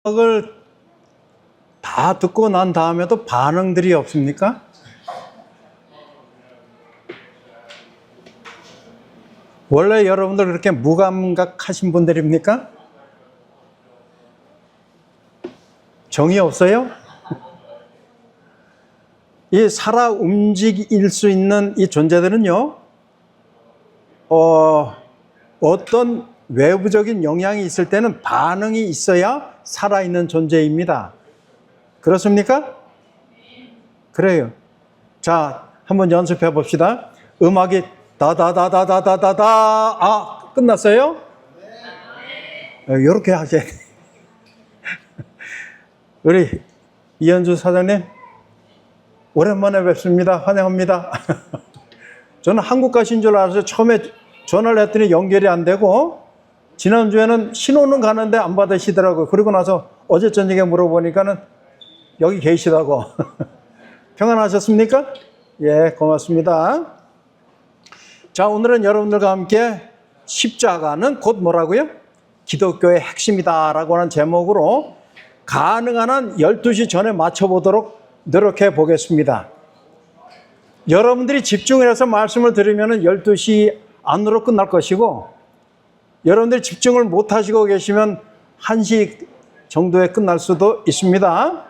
음악을 다 듣고 난 다음에도 반응들이 없습니까? 원래 여러분들 그렇게 무감각하신 분들입니까? 정이 없어요? 이 살아 움직일 수 있는 이 존재들은요, 어떤 외부적인 영향이 있을 때는 반응이 있어야 살아있는 존재입니다. 그렇습니까? 그래요. 자, 한번 연습해 봅시다. 음악이 다다다다다다다다. 끝났어요? 이렇게 하세요. 우리 이현주 사장님, 오랜만에 뵙습니다. 환영합니다. 저는 한국 가신 줄 알아서 처음에 전화를 했더니 연결이 안 되고, 지난주에는 신호는 가는데 안 받으시더라고요. 그리고 나서 어제 저녁에 물어보니까는 여기 계시다고. 평안하셨습니까? 예, 고맙습니다. 자, 오늘은 여러분들과 함께 십자가는 곧 뭐라고요? 기독교의 핵심이다 라고 하는 제목으로 가능한 한 12시 전에 맞춰보도록 노력해 보겠습니다. 여러분들이 집중을 해서 말씀을 들으면 12시 안으로 끝날 것이고, 여러분들이 집중을 못 하시고 계시면 1시 정도에 끝날 수도 있습니다.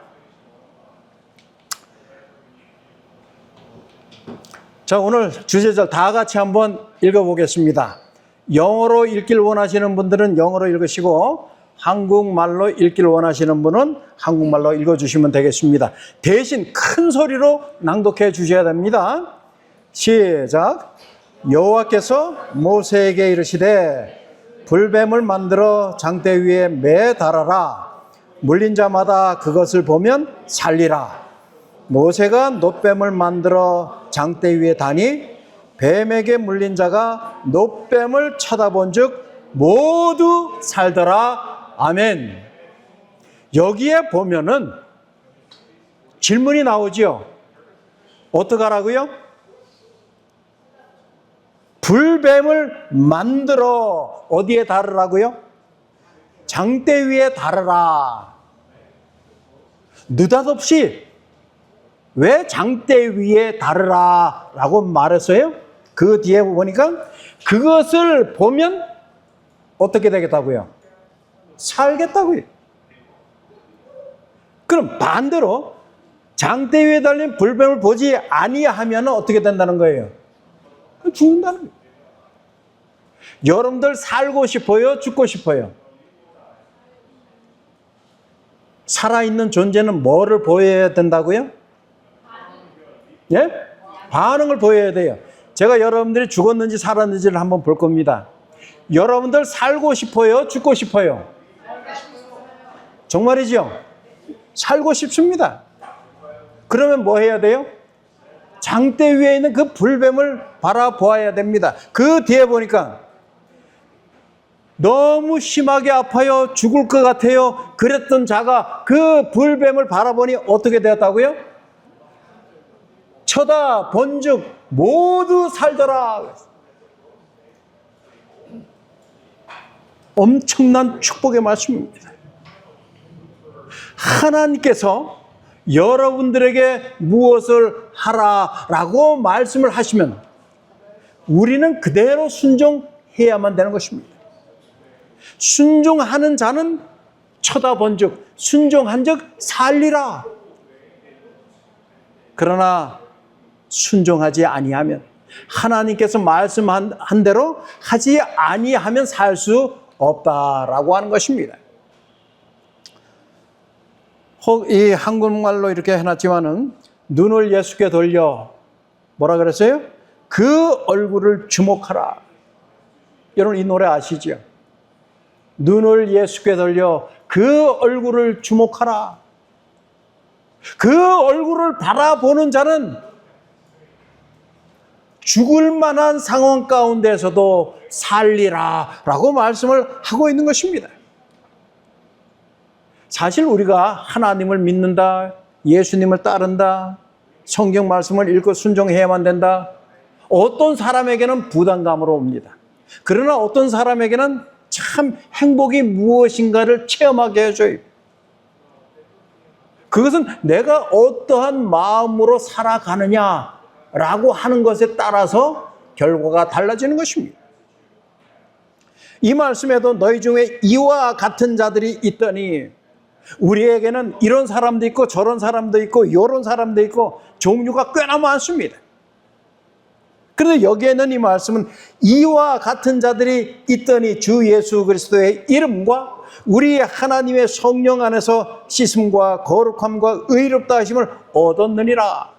자, 오늘 주제절 다 같이 한번 읽어보겠습니다. 영어로 읽길 원하시는 분들은 영어로 읽으시고, 한국말로 읽길 원하시는 분은 한국말로 읽어주시면 되겠습니다. 대신 큰 소리로 낭독해 주셔야 됩니다. 시작. 여호와께서 모세에게 이르시되 불뱀을 만들어 장대 위에 매달아라. 물린 자마다 그것을 보면 살리라. 모세가 놋뱀을 만들어 장대 위에 다니 뱀에게 물린 자가 놋뱀을 쳐다본 즉 모두 살더라. 아멘. 여기에 보면은 질문이 나오지요. 어떡하라고요? 불뱀을 만들어 어디에 다르라고요? 장대 위에 다르라. 느닷없이 왜 장대 위에 다르라 라고 말했어요? 그 뒤에 보니까 그것을 보면 어떻게 되겠다고요? 살겠다고요. 그럼 반대로 장대 위에 달린 불뱀을 보지 아니하면 어떻게 된다는 거예요? 죽는다는 거예요. 여러분들 살고 싶어요? 죽고 싶어요? 살아있는 존재는 뭐를 보여야 된다고요? 예? 반응을 보여야 돼요. 제가 여러분들이 죽었는지 살았는지를 한번 볼 겁니다. 여러분들 살고 싶어요? 죽고 싶어요? 정말이죠? 살고 싶습니다. 그러면 뭐 해야 돼요? 장대 위에 있는 그 불뱀을 바라보아야 됩니다. 그 뒤에 보니까 너무 심하게 아파요. 죽을 것 같아요. 그랬던 자가 그 불뱀을 바라보니 어떻게 되었다고요? 쳐다본즉 모두 살더라. 엄청난 축복의 말씀입니다. 하나님께서 여러분들에게 무엇을 하라라고 말씀을 하시면 우리는 그대로 순종해야만 되는 것입니다. 순종하는 자는 쳐다본즉 순종한즉 살리라. 그러나 순종하지 아니하면, 하나님께서 말씀한 대로 하지 아니하면 살 수 없다라고 하는 것입니다. 이 한국말로 이렇게 해놨지만은 눈을 예수께 돌려 뭐라 그랬어요? 그 얼굴을 주목하라. 여러분 이 노래 아시죠? 눈을 예수께 돌려 그 얼굴을 주목하라. 그 얼굴을 바라보는 자는 죽을 만한 상황 가운데서도 살리라 라고 말씀을 하고 있는 것입니다. 사실 우리가 하나님을 믿는다, 예수님을 따른다, 성경 말씀을 읽고 순종해야만 된다, 어떤 사람에게는 부담감으로 옵니다. 그러나 어떤 사람에게는 참 행복이 무엇인가를 체험하게 해줘요. 그것은 내가 어떠한 마음으로 살아가느냐라고 하는 것에 따라서 결과가 달라지는 것입니다. 이 말씀에도 너희 중에 이와 같은 자들이 있더니, 우리에게는 이런 사람도 있고 저런 사람도 있고 이런 사람도 있고 종류가 꽤나 많습니다. 그런데 여기에는 이 말씀은 이와 같은 자들이 있더니 주 예수 그리스도의 이름과 우리 하나님의 성령 안에서 씻음과 거룩함과 의롭다 하심을 얻었느니라.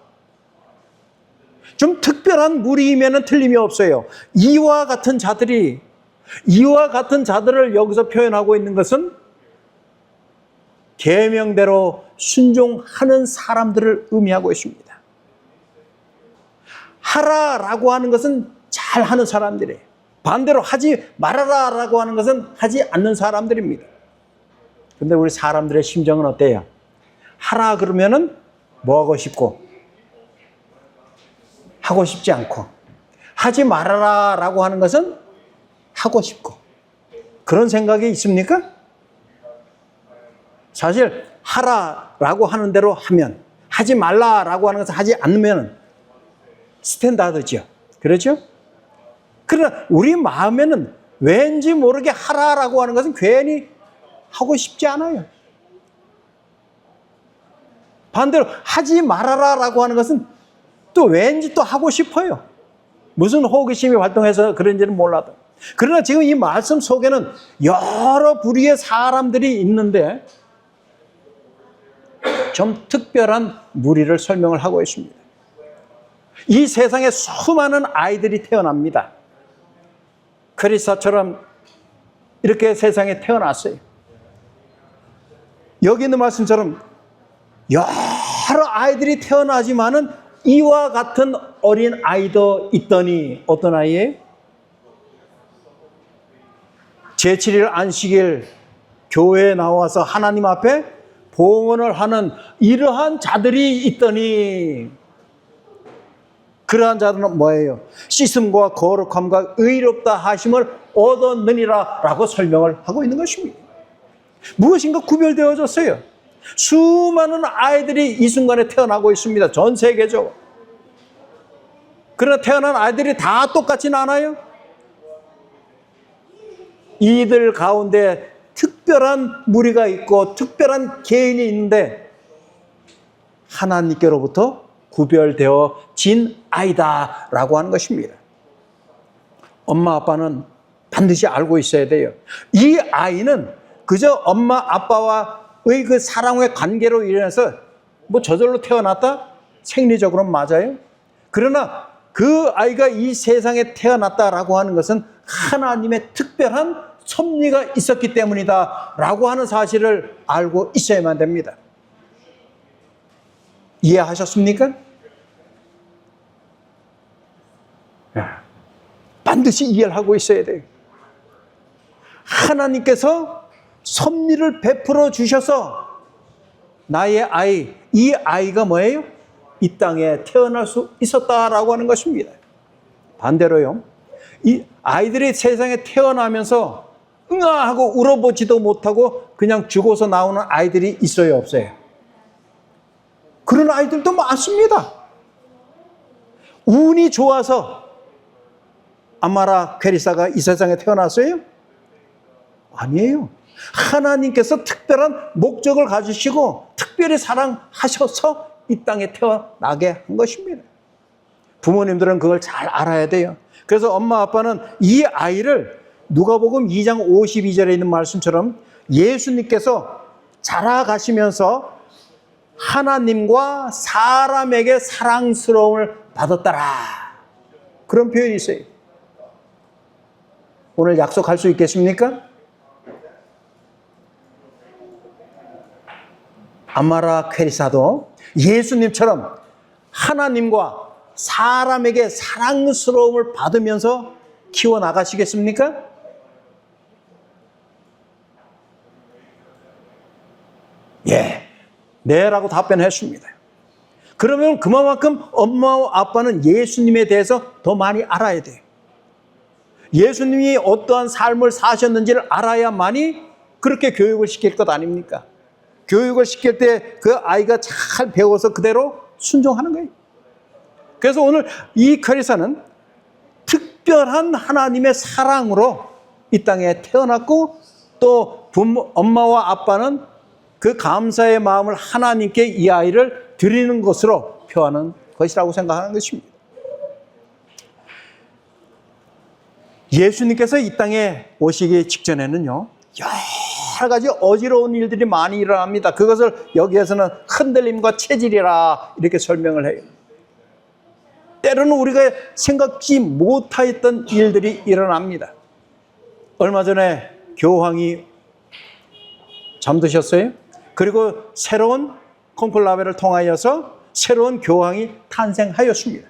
좀 특별한 무리이면 틀림이 없어요. 이와 같은 자들을 여기서 표현하고 있는 것은 계명대로 순종하는 사람들을 의미하고 있습니다. 하라라고 하는 것은 잘하는 사람들이에요. 반대로 하지 말아라라고 하는 것은 하지 않는 사람들입니다. 근데 우리 사람들의 심정은 어때요? 하라 그러면은 뭐 하고 싶고 하고 싶지 않고, 하지 말아라라고 하는 것은 하고 싶고, 그런 생각이 있습니까? 사실 하라라고 하는 대로 하면, 하지 말라라고 하는 것을 하지 않으면 스탠다드죠. 그렇죠? 그러나 우리 마음에는 왠지 모르게 하라라고 하는 것은 괜히 하고 싶지 않아요. 반대로 하지 말아라라고 하는 것은 또 왠지 또 하고 싶어요. 무슨 호기심이 활동해서 그런지는 몰라도. 그러나 지금 이 말씀 속에는 여러 부류의 사람들이 있는데 좀 특별한 무리를 설명을 하고 있습니다. 이 세상에 수많은 아이들이 태어납니다. 크리스처럼 이렇게 세상에 태어났어요. 여기 있는 말씀처럼 여러 아이들이 태어나지만은 이와 같은 어린 아이도 있더니, 어떤 아이예요? 제7일 안식일 교회에 나와서 하나님 앞에 봉헌을 하는 이러한 자들이 있더니, 그러한 자들은 뭐예요? 씻음과 거룩함과 의롭다 하심을 얻었느니라 라고 설명을 하고 있는 것입니다. 무엇인가 구별되어졌어요. 수많은 아이들이 이 순간에 태어나고 있습니다. 전 세계적으로. 그러나 태어난 아이들이 다 똑같지는 않아요. 이들 가운데 특별한 무리가 있고 특별한 개인이 있는데 하나님께로부터 구별되어진 아이다라고 하는 것입니다. 엄마 아빠는 반드시 알고 있어야 돼요. 이 아이는 그저 엄마 아빠와의 그 사랑의 관계로 인해서 뭐 저절로 태어났다? 생리적으로는 맞아요. 그러나 그 아이가 이 세상에 태어났다라고 하는 것은 하나님의 특별한 섭리가 있었기 때문이다 라고 하는 사실을 알고 있어야만 됩니다. 이해하셨습니까? 반드시 이해를 하고 있어야 돼요. 하나님께서 섭리를 베풀어 주셔서 나의 아이, 이 아이가 뭐예요? 이 땅에 태어날 수 있었다라고 하는 것입니다. 반대로요, 이 아이들이 세상에 태어나면서 응아하고 울어보지도 못하고 그냥 죽어서 나오는 아이들이 있어요, 없어요? 그런 아이들도 많습니다. 운이 좋아서 아마라 퀘리사가 이 세상에 태어났어요? 아니에요. 하나님께서 특별한 목적을 가지시고 특별히 사랑하셔서 이 땅에 태어나게 한 것입니다. 부모님들은 그걸 잘 알아야 돼요. 그래서 엄마 아빠는 이 아이를 누가복음 2장 52절에 있는 말씀처럼 예수님께서 자라가시면서 하나님과 사람에게 사랑스러움을 받았더라, 그런 표현이 있어요. 오늘 약속할 수 있겠습니까? 아마라 퀘리사도 예수님처럼 하나님과 사람에게 사랑스러움을 받으면서 키워나가시겠습니까? 예, 네라고 답변했습니다. 그러면 그만큼 엄마와 아빠는 예수님에 대해서 더 많이 알아야 돼요. 예수님이 어떠한 삶을 사셨는지를 알아야만이 그렇게 교육을 시킬 것 아닙니까? 교육을 시킬 때 그 아이가 잘 배워서 그대로 순종하는 거예요. 그래서 오늘 이 크리스천은 특별한 하나님의 사랑으로 이 땅에 태어났고, 또 엄마와 아빠는 그 감사의 마음을 하나님께 이 아이를 드리는 것으로 표하는 것이라고 생각하는 것입니다. 예수님께서 이 땅에 오시기 직전에는요, 여러 가지 어지러운 일들이 많이 일어납니다. 그것을 여기에서는 흔들림과 체질이라 이렇게 설명을 해요. 때로는 우리가 생각지 못했던 일들이 일어납니다. 얼마 전에 교황이 잠드셨어요. 그리고 새로운 콘클라베를 통하여서 새로운 교황이 탄생하였습니다.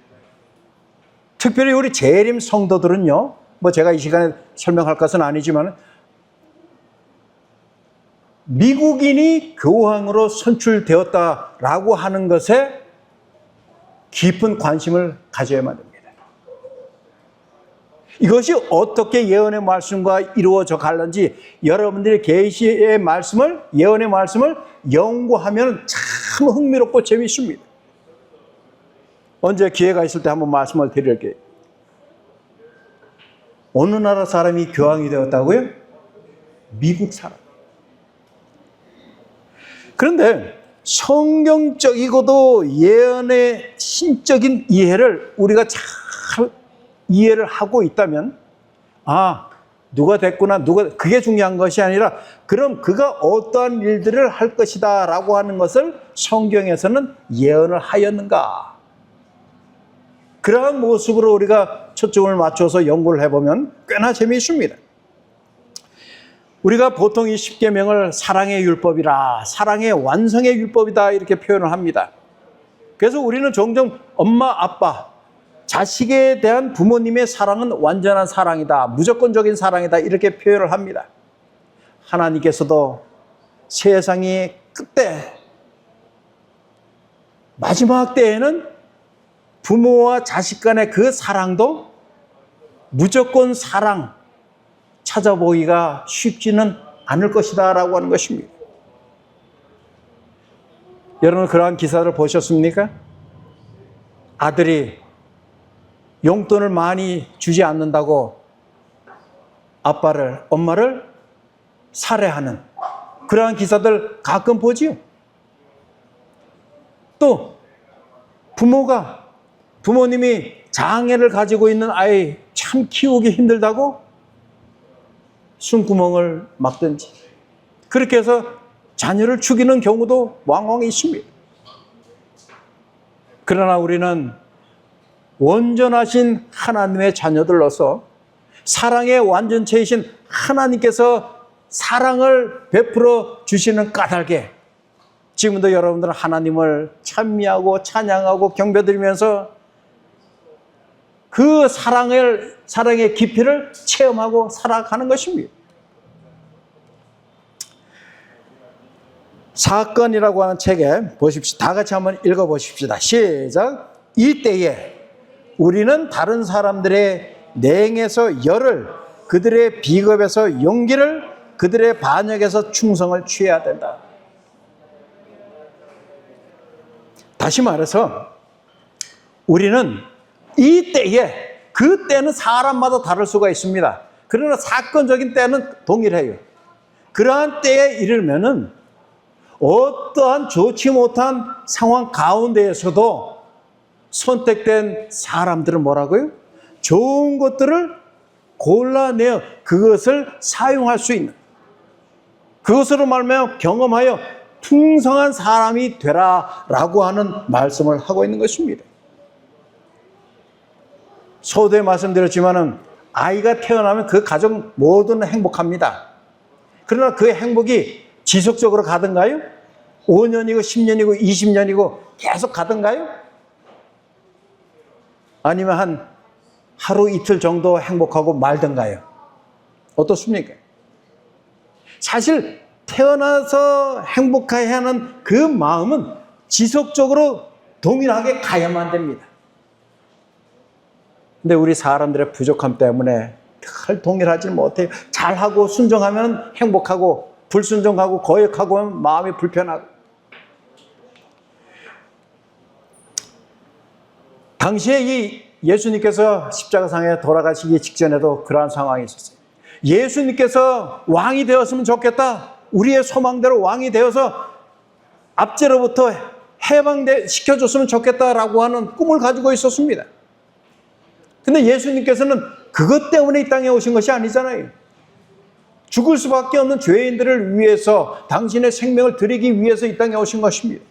특별히 우리 재림 성도들은요, 뭐 제가 이 시간에 설명할 것은 아니지만 미국인이 교황으로 선출되었다라고 하는 것에 깊은 관심을 가져야만 됩니다. 이것이 어떻게 예언의 말씀과 이루어져 갈는지 여러분들이 계시의 말씀을, 예언의 말씀을 연구하면 참 흥미롭고 재미있습니다. 언제 기회가 있을 때 한번 말씀을 드릴게요. 어느 나라 사람이 교황이 되었다고요? 미국 사람. 그런데 성경적이고도 예언의 신적인 이해를 우리가 잘 이해를 하고 있다면, 누가 됐구나, 그게 중요한 것이 아니라, 그럼 그가 어떠한 일들을 할 것이다 라고 하는 것을 성경에서는 예언을 하였는가? 그러한 모습으로 우리가 초점을 맞춰서 연구를 해보면 꽤나 재미있습니다. 우리가 보통 이 십계명을 사랑의 율법이라, 사랑의 완성의 율법이다 이렇게 표현을 합니다. 그래서 우리는 종종 엄마, 아빠, 자식에 대한 부모님의 사랑은 완전한 사랑이다, 무조건적인 사랑이다 이렇게 표현을 합니다. 하나님께서도 세상의 끝때, 마지막 때에는 부모와 자식 간의 그 사랑도 무조건 사랑 찾아보기가 쉽지는 않을 것이다 라고 하는 것입니다. 여러분 그러한 기사를 보셨습니까? 아들이 용돈을 많이 주지 않는다고 엄마를 살해하는 그러한 기사들 가끔 보지요. 또 부모님이 장애를 가지고 있는 아이 참 키우기 힘들다고 숨구멍을 막든지 그렇게 해서 자녀를 죽이는 경우도 왕왕 있습니다. 그러나 우리는 온전하신 하나님의 자녀들로서 사랑의 완전체이신 하나님께서 사랑을 베풀어 주시는 까닭에 지금도 여러분들은 하나님을 찬미하고 찬양하고 경배드리면서 그 사랑의 깊이를 체험하고 살아가는 것입니다. 사건이라고 하는 책에 보십시오. 다 같이 한번 읽어보십시다. 시작. 이때에 우리는 다른 사람들의 냉에서 열을, 그들의 비겁에서 용기를, 그들의 반역에서 충성을 취해야 된다. 다시 말해서 우리는 이때에, 그 때는 사람마다 다를 수가 있습니다. 그러나 사건적인 때는 동일해요. 그러한 때에 이르면은 어떠한 좋지 못한 상황 가운데에서도 선택된 사람들은 뭐라고요? 좋은 것들을 골라내어 그것을 사용할 수 있는, 그것으로 말미암아 경험하여 풍성한 사람이 되라라고 하는 말씀을 하고 있는 것입니다. 서두에 말씀드렸지만은 아이가 태어나면 그 가정 모두는 행복합니다. 그러나 그 행복이 지속적으로 가든가요? 5년이고 10년이고 20년이고 계속 가든가요? 아니면 한 하루 이틀 정도 행복하고 말든가요? 어떻습니까? 사실 태어나서 행복해야 하는 그 마음은 지속적으로 동일하게 가야만 됩니다. 근데 우리 사람들의 부족함 때문에 늘 동일하지 못해요. 잘하고 순종하면 행복하고 불순종하고 거역하고 하면 마음이 불편하고. 당시에 이 예수님께서 십자가상에 돌아가시기 직전에도 그러한 상황이 있었어요. 예수님께서 왕이 되었으면 좋겠다. 우리의 소망대로 왕이 되어서 압제로부터 해방시켜줬으면 좋겠다라고 하는 꿈을 가지고 있었습니다. 근데 예수님께서는 그것 때문에 이 땅에 오신 것이 아니잖아요. 죽을 수밖에 없는 죄인들을 위해서 당신의 생명을 드리기 위해서 이 땅에 오신 것입니다.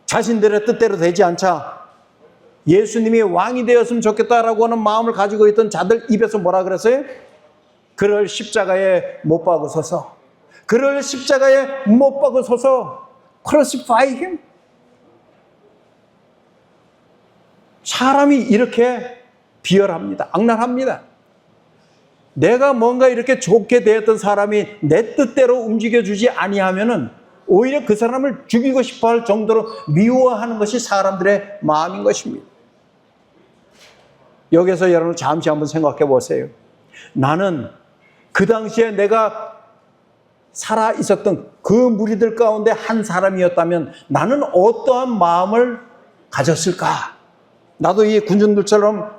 자신들의 뜻대로 되지 않자 예수님이 왕이 되었으면 좋겠다라고 하는 마음을 가지고 있던 자들 입에서 뭐라 그랬어요? 그를 십자가에 못 박으소서. 그를 십자가에 못 박으소서. Crucify him. 사람이 이렇게 비열합니다. 악랄합니다. 내가 뭔가 이렇게 좋게 되었던 사람이 내 뜻대로 움직여주지 아니하면은 오히려 그 사람을 죽이고 싶어 할 정도로 미워하는 것이 사람들의 마음인 것입니다. 여기서 여러분 잠시 한번 생각해 보세요. 나는 그 당시에 내가 살아 있었던 그 무리들 가운데 한 사람이었다면 나는 어떠한 마음을 가졌을까? 나도 이 군중들처럼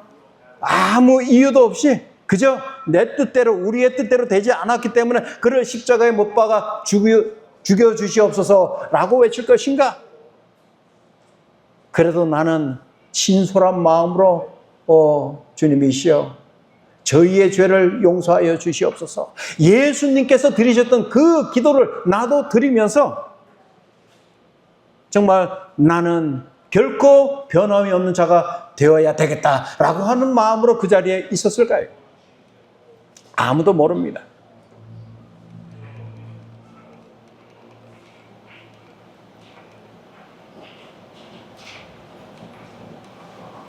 아무 이유도 없이 그저 내 뜻대로 우리의 뜻대로 되지 않았기 때문에 그를 십자가에 못 박아 죽여 주시옵소서라고 외칠 것인가? 그래도 나는 진솔한 마음으로 주님이시여 저희의 죄를 용서하여 주시옵소서. 예수님께서 드리셨던 그 기도를 나도 드리면서 정말 나는 결코 변함이 없는 자가 되어야 되겠다라고 하는 마음으로 그 자리에 있었을까요? 아무도 모릅니다.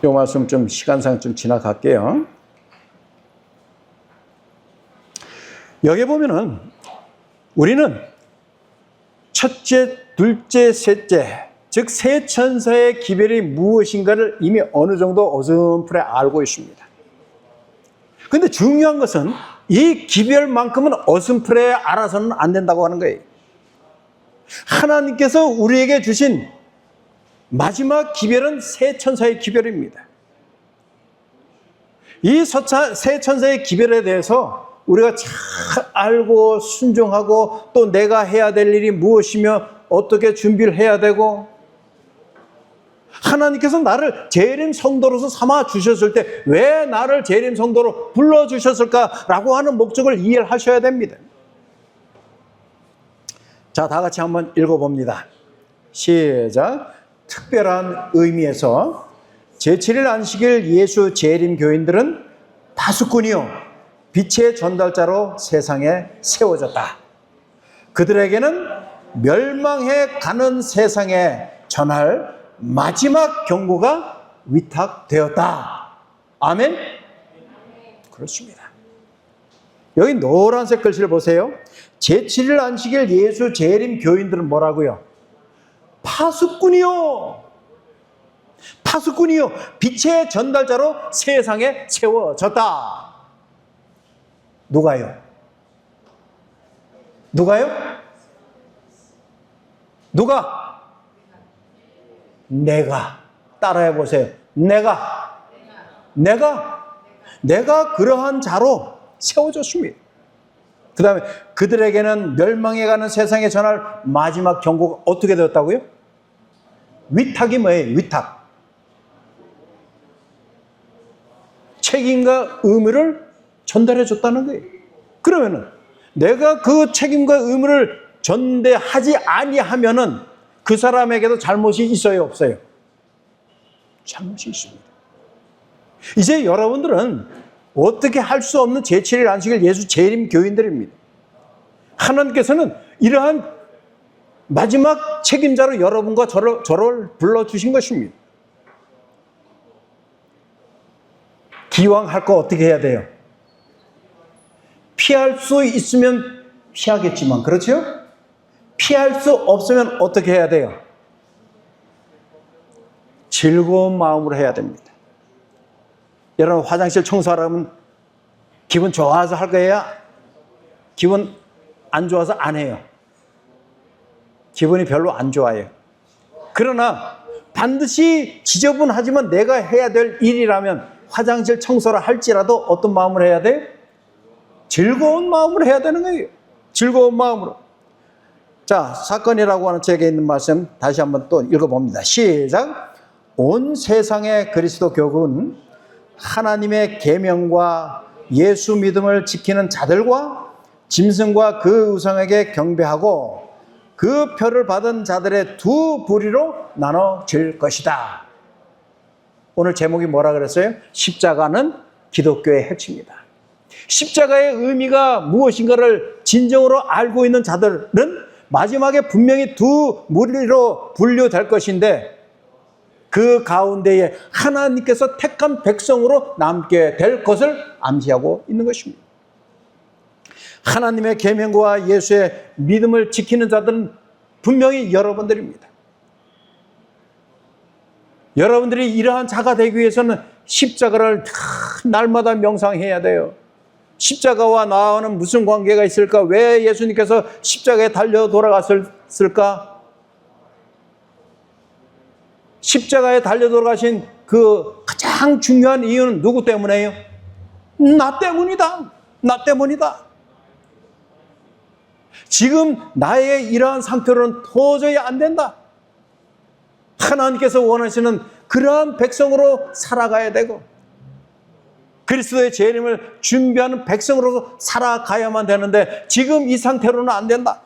이 말씀 좀 시간상 좀 지나갈게요. 여기 보면은 우리는 첫째, 둘째, 셋째, 즉 세 천사의 기별이 무엇인가를 이미 어느 정도 어슴푸레 알고 있습니다. 그런데 중요한 것은 이 기별만큼은 어슴푸레 알아서는 안 된다고 하는 거예요. 하나님께서 우리에게 주신 마지막 기별은 세 천사의 기별입니다. 이 세 천사의 기별에 대해서 우리가 잘 알고 순종하고 또 내가 해야 될 일이 무엇이며 어떻게 준비를 해야 되고 하나님께서 나를 재림 성도로서 삼아 주셨을 때 왜 나를 재림 성도로 불러주셨을까라고 하는 목적을 이해를 하셔야 됩니다. 자, 다 같이 한번 읽어봅니다. 시작. 특별한 의미에서 제7일 안식일 예수 재림 교인들은 파수꾼이요 빛의 전달자로 세상에 세워졌다. 그들에게는 멸망해 가는 세상에 전할 마지막 경고가 위탁되었다. 아멘? 그렇습니다. 여기 노란색 글씨를 보세요. 제7일 안식일 예수 재림 교인들은 뭐라고요? 파수꾼이요. 파수꾼이요. 빛의 전달자로 세상에 세워졌다. 누가요? 누가요? 누가? 내가. 따라해 보세요. 내가 그러한 자로 세워졌습니다. 그 다음에 그들에게는 멸망해 가는 세상에 전할 마지막 경고가 어떻게 되었다고요? 위탁이 뭐예요? 위탁. 책임과 의무를 전달해 줬다는 거예요. 그러면은 내가 그 책임과 의무를 전대하지 아니하면은 그 사람에게도 잘못이 있어요, 없어요? 잘못이 있습니다. 이제 여러분들은 어떻게 할 수 없는 제7일 안식일 예수 재림 교인들입니다. 하나님께서는 이러한 마지막 책임자로 여러분과 저를 불러주신 것입니다. 기왕 할 거 어떻게 해야 돼요? 피할 수 있으면 피하겠지만, 그렇죠? 피할 수 없으면 어떻게 해야 돼요? 즐거운 마음으로 해야 됩니다. 여러분 화장실 청소하려면 기분 좋아서 할 거예요? 기분 안 좋아서 안 해요. 기분이 별로 안 좋아요. 그러나 반드시 지저분하지만 내가 해야 될 일이라면 화장실 청소를 할지라도 어떤 마음으로 해야 돼? 즐거운 마음으로 해야 되는 거예요. 즐거운 마음으로. 자, 사건이라고 하는 책에 있는 말씀 다시 한번 또 읽어봅니다. 시작. 온 세상의 그리스도 교훈은 하나님의 계명과 예수 믿음을 지키는 자들과 짐승과 그 우상에게 경배하고 그 표를 받은 자들의 두 부류로 나눠질 것이다. 오늘 제목이 뭐라 그랬어요? 십자가는 기독교의 핵심이다. 십자가의 의미가 무엇인가를 진정으로 알고 있는 자들은 마지막에 분명히 두 무리로 분류될 것인데 그 가운데에 하나님께서 택한 백성으로 남게 될 것을 암시하고 있는 것입니다. 하나님의 계명과 예수의 믿음을 지키는 자들은 분명히 여러분들입니다. 여러분들이 이러한 자가 되기 위해서는 십자가를 날마다 명상해야 돼요. 십자가와 나와는 무슨 관계가 있을까? 왜 예수님께서 십자가에 달려 돌아갔을까? 십자가에 달려 돌아가신 그 가장 중요한 이유는 누구 때문에요? 나 때문이다. 나 때문이다. 지금 나의 이러한 상태로는 도저히 안 된다. 하나님께서 원하시는 그러한 백성으로 살아가야 되고 그리스도의 재림을 준비하는 백성으로 살아가야만 되는데 지금 이 상태로는 안 된다.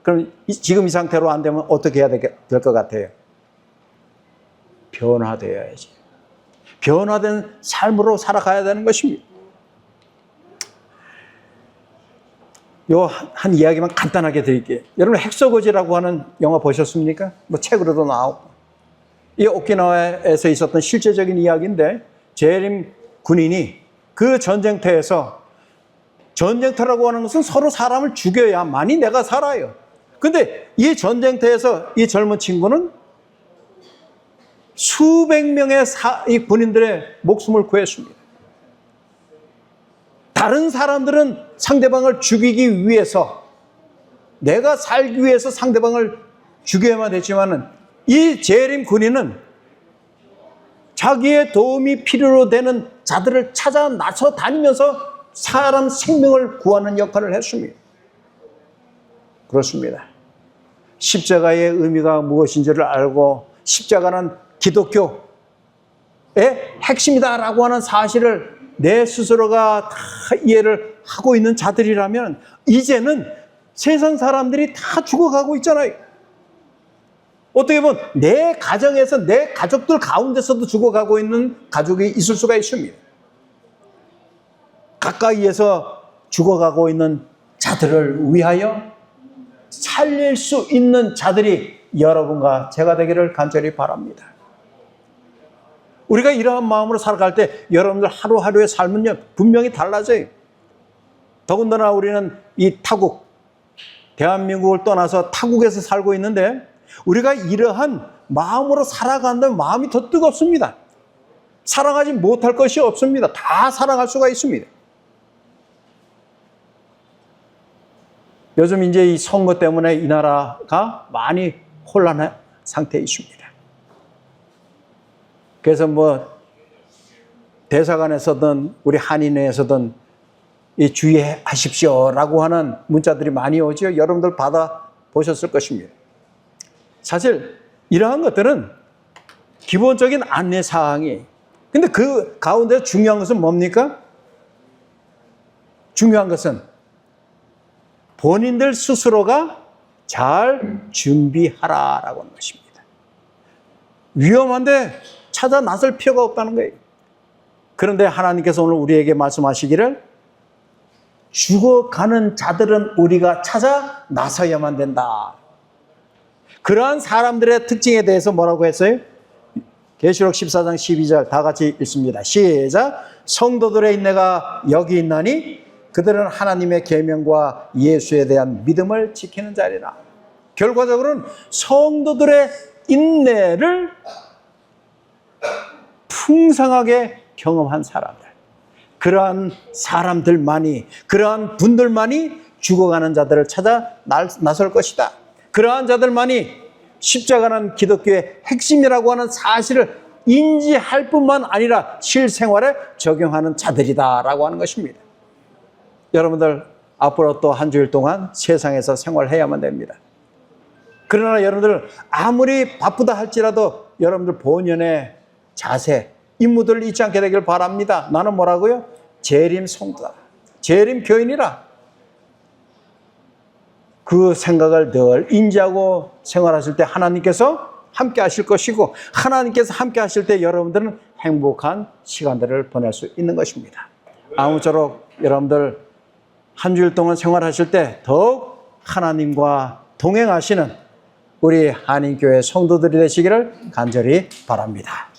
그럼 지금 이 상태로 안 되면 어떻게 해야 될 것 같아요? 변화되어야지. 변화된 삶으로 살아가야 되는 것입니다. 요 한 이야기만 간단하게 드릴게요. 여러분 핵서거지라고 하는 영화 보셨습니까? 뭐 책으로도 나오고. 이 오키나와에서 있었던 실제적인 이야기인데 재림 군인이 그 전쟁터에서 전쟁터라고 하는 것은 서로 사람을 죽여야만이 내가 살아요. 근데 이 전쟁터에서 이 젊은 친구는 수백 명의 이 군인들의 목숨을 구했습니다. 다른 사람들은 상대방을 죽이기 위해서 내가 살기 위해서 상대방을 죽여야만 했지만은 이 재림 군인은 자기의 도움이 필요로 되는 자들을 찾아 나서 다니면서 사람 생명을 구하는 역할을 했습니다. 그렇습니다. 십자가의 의미가 무엇인지를 알고 십자가는 기독교의 핵심이다라고 하는 사실을 내 스스로가 다 이해를 하고 있는 자들이라면 이제는 세상 사람들이 다 죽어가고 있잖아요. 어떻게 보면 내 가정에서 내 가족들 가운데서도 죽어가고 있는 가족이 있을 수가 있습니다. 가까이에서 죽어가고 있는 자들을 위하여 살릴 수 있는 자들이 여러분과 제가 되기를 간절히 바랍니다. 우리가 이러한 마음으로 살아갈 때 여러분들 하루하루의 삶은요 분명히 달라져요. 더군다나 우리는 이 타국, 대한민국을 떠나서 타국에서 살고 있는데 우리가 이러한 마음으로 살아간다면 마음이 더 뜨겁습니다. 사랑하지 못할 것이 없습니다. 다 사랑할 수가 있습니다. 요즘 이제 이 선거 때문에 이 나라가 많이 혼란한 상태에 있습니다. 그래서 뭐 대사관에서든 우리 한인회에서든 이 주의하십시오라고 하는 문자들이 많이 오죠. 여러분들 받아보셨을 것입니다. 사실 이러한 것들은 기본적인 안내사항이 근데 그 가운데 중요한 것은 뭡니까? 중요한 것은 본인들 스스로가 잘 준비하라라고 하는 것입니다. 위험한데 찾아 나설 필요가 없다는 거예요. 그런데 하나님께서 오늘 우리에게 말씀하시기를 죽어가는 자들은 우리가 찾아 나서야만 된다. 그러한 사람들의 특징에 대해서 뭐라고 했어요? 계시록 14장 12절 다 같이 읽습니다. 시작. 성도들의 인내가 여기 있나니 그들은 하나님의 계명과 예수에 대한 믿음을 지키는 자리라. 결과적으로는 성도들의 인내를 풍성하게 경험한 사람들, 그러한 사람들만이, 그러한 분들만이 죽어가는 자들을 찾아 나설 것이다. 그러한 자들만이 십자가는 기독교의 핵심이라고 하는 사실을 인지할 뿐만 아니라 실생활에 적용하는 자들이다라고 하는 것입니다. 여러분들 앞으로 또 한 주일 동안 세상에서 생활해야만 됩니다. 그러나 여러분들 아무리 바쁘다 할지라도 여러분들 본연의 자세, 임무들을 잊지 않게 되길 바랍니다. 나는 뭐라고요? 재림 성도다. 재림 교인이라. 그 생각을 늘 인지하고 생활하실 때 하나님께서 함께 하실 것이고 하나님께서 함께 하실 때 여러분들은 행복한 시간들을 보낼 수 있는 것입니다. 아무쪼록 여러분들 한 주일 동안 생활하실 때 더욱 하나님과 동행하시는 우리 한인교회 성도들이 되시기를 간절히 바랍니다.